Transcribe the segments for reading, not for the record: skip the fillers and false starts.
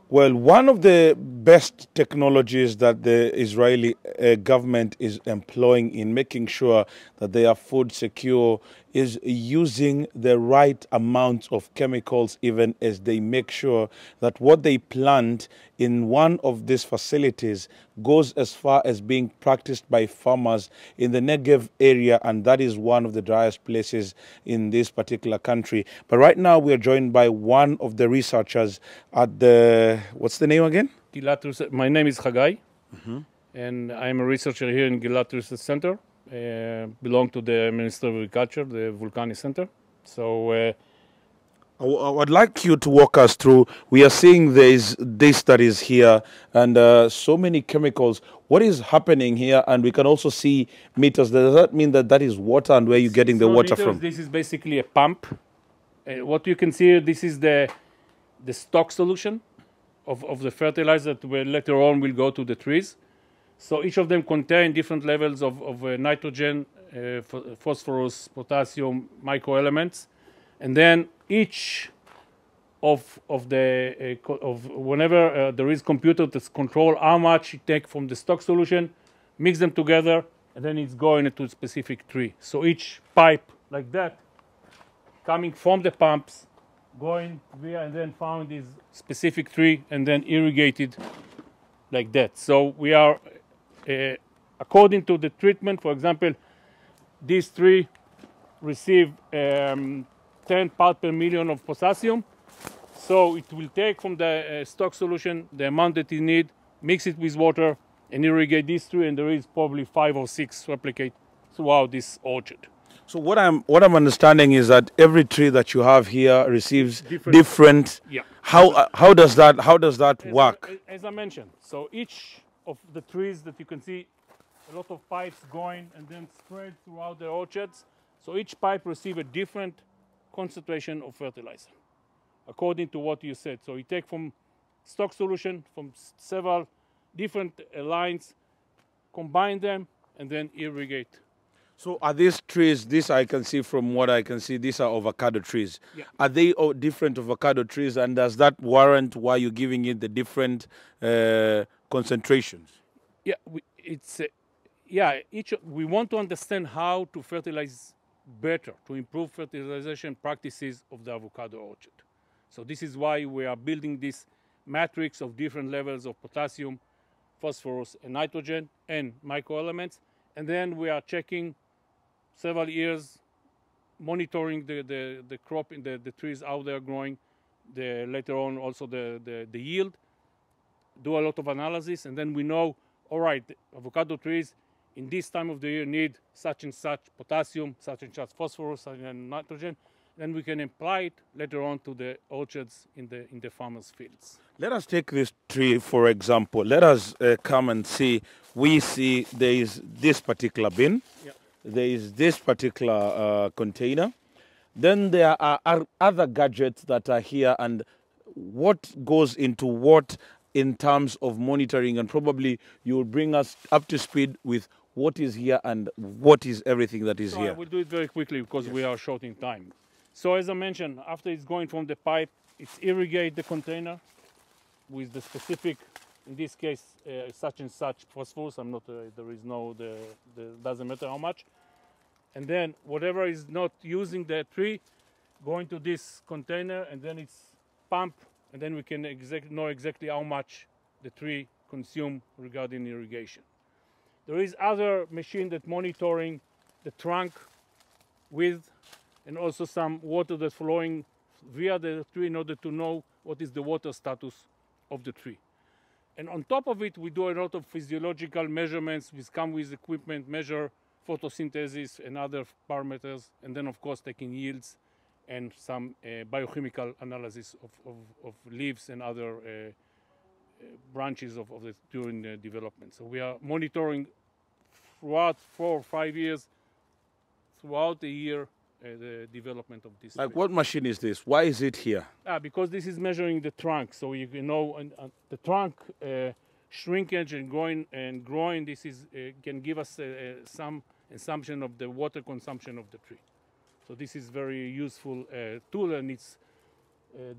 Well, one of the best technologies that the Israeli government is employing in making sure that they are food secure is using the right amount of chemicals, even as they make sure that what they plant in one of these facilities goes as far as being practiced by farmers in the Negev area, and that is one of the driest places in this particular country. But right now we are joined by one of the researchers at the, what's the name again? My name is Chagai, and I'm a researcher here in Gilat Research Center. Belong to the Ministry of Agriculture, the Vulcani Center. So I would like you to walk us through. We are seeing these studies here and so many chemicals. What is happening here? And we can also see meters. Does that mean that that is water, and where are you getting the water from? This is basically a pump. What you can see here, this is the stock solution of the fertilizer that later on will go to the trees. So each of them contain different levels of nitrogen, phosphorus, potassium, microelements, and then each of whenever there is computer to control how much you take from the stock solution, mix them together, and then it's going into a specific tree. So each pipe like that, coming from the pumps, going via and then found this specific tree and then irrigated like that. So we are, according to the treatment, for example, this tree receive 10 parts per million of potassium. So it will take from the stock solution the amount that you need, mix it with water, and irrigate this tree, and there is probably 5 or 6 replicate throughout this orchard. So what I'm understanding is that every tree that you have here receives different. Yeah. How does that work? As I mentioned, so each of the trees that you can see, a lot of pipes going and then spread throughout the orchards. So each pipe receives a different concentration of fertilizer, according to what you said. So you take from stock solution from several different lines, combine them, and then irrigate. So are these trees, this I can see from what I can see, these are avocado trees. Yeah. Are they all different avocado trees, and does that warrant why you're giving it the different concentrations? Yeah, we want to understand how to fertilize better, to improve fertilization practices of the avocado orchard. So this is why we are building this matrix of different levels of potassium, phosphorus, and nitrogen, and microelements. And then we are checking several years, monitoring the crop in the trees, how they are growing, later on also the yield, do a lot of analysis, and then we know, all right, the avocado trees in this time of the year need such and such potassium, such and such phosphorus, and nitrogen, then we can apply it later on to the orchards in the farmers' fields. Let us take this tree, for example. Let us come and see. We see there is this particular bin. Yeah. There is this particular container. Then there are other gadgets that are here, and what goes into what in terms of monitoring, and probably you will bring us up to speed with what is here and what is everything that is here. I will do it very quickly because we are short in time. So as I mentioned, after it's going from the pipe, it's irrigate the container with the specific, in this case, such and such phosphorus. I'm not, there is no, doesn't matter how much. And then whatever is not using the tree, going to this container, and then it's pumped, and then we can know exactly how much the tree consume regarding irrigation. There is other machine that monitoring the trunk with, and also some water that's flowing via the tree in order to know what is the water status of the tree. And on top of it, we do a lot of physiological measurements. We come with equipment, measure photosynthesis and other parameters, and then of course taking yields and some biochemical analysis of leaves and other branches during the development. So we are monitoring throughout 4 or 5 years, throughout the year, the development of this. Like, what machine is this? Why is it here? Because this is measuring the trunk, so you can know the trunk shrinkage and growing. This is can give us some assumption of the water consumption of the tree. So this is very useful tool, and it's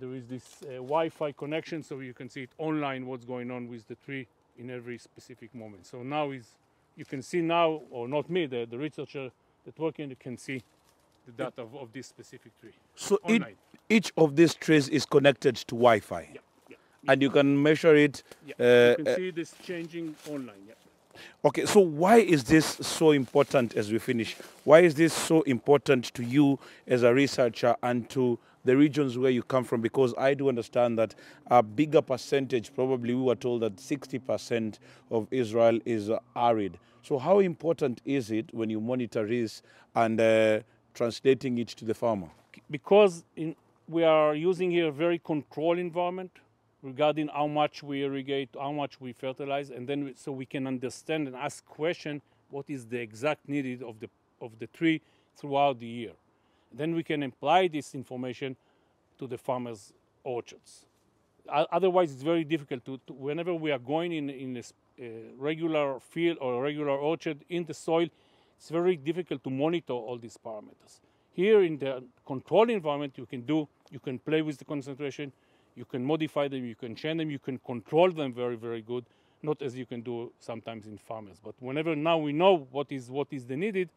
there is this Wi-Fi connection, so you can see it online what's going on with the tree in every specific moment. So now you can see now, or not me, the researcher that working, you can see the data of this specific tree. So online. each of these trees is connected to Wi-Fi, Yeah, yeah. and you can measure it. Yeah. You can see this changing online. Yeah. Okay, so why is this so important as we finish? Why is this so important to you as a researcher and to the regions where you come from? Because I do understand that a bigger percentage, probably we were told that 60% of Israel is arid. So how important is it when you monitor this and translating it to the farmer? Because we are using here a very controlled environment regarding how much we irrigate, how much we fertilize, and then so we can understand and ask question what is the exact needed of the tree throughout the year. Then we can apply this information to the farmers' orchards. Otherwise, it's very difficult to whenever we are going in a regular field or a regular orchard in the soil, it's very difficult to monitor all these parameters. Here in the controlled environment, you can play with the concentration, you can modify them, you can change them, you can control them very, very good, not as you can do sometimes in farmers. But whenever now we know what is the needed,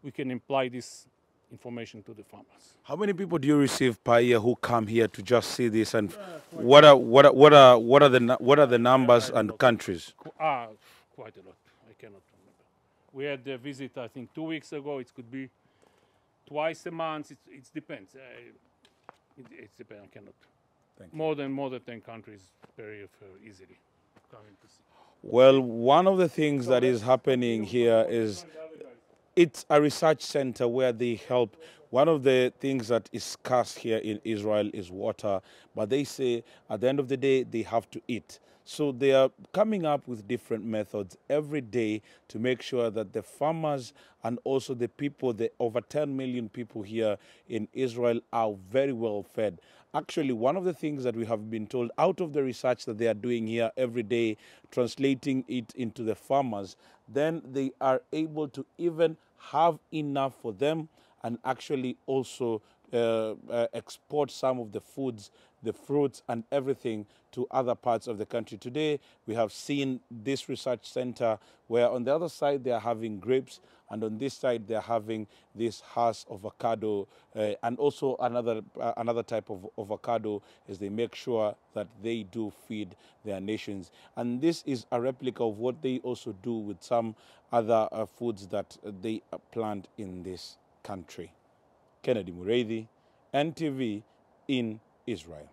we can apply this information to the farmers. How many people do you receive per year who come here to just see this, and what are the numbers and countries? Quite a lot. I cannot remember. We had a visit, I think, 2 weeks ago. It could be twice a month. It depends. It depends. I cannot. More than 10 countries per year easily coming to see. Well, one of the things that is happening here is it's a research center where they help. One of the things that is scarce here in Israel is water, but they say at the end of the day, they have to eat. So they are coming up with different methods every day to make sure that the farmers and also the people, the over 10 million people here in Israel, are very well fed. Actually, one of the things that we have been told out of the research that they are doing here every day, translating it into the farmers, then they are able to even have enough for them and actually also export some of the foods, the fruits and everything to other parts of the country. Today, we have seen this research center where on the other side they are having grapes, and on this side they are having this Hass avocado and also another type of avocado, as they make sure that they do feed their nations. And this is a replica of what they also do with some other foods that they plant in this country. Kennedy Mureithi, NTV in Israel.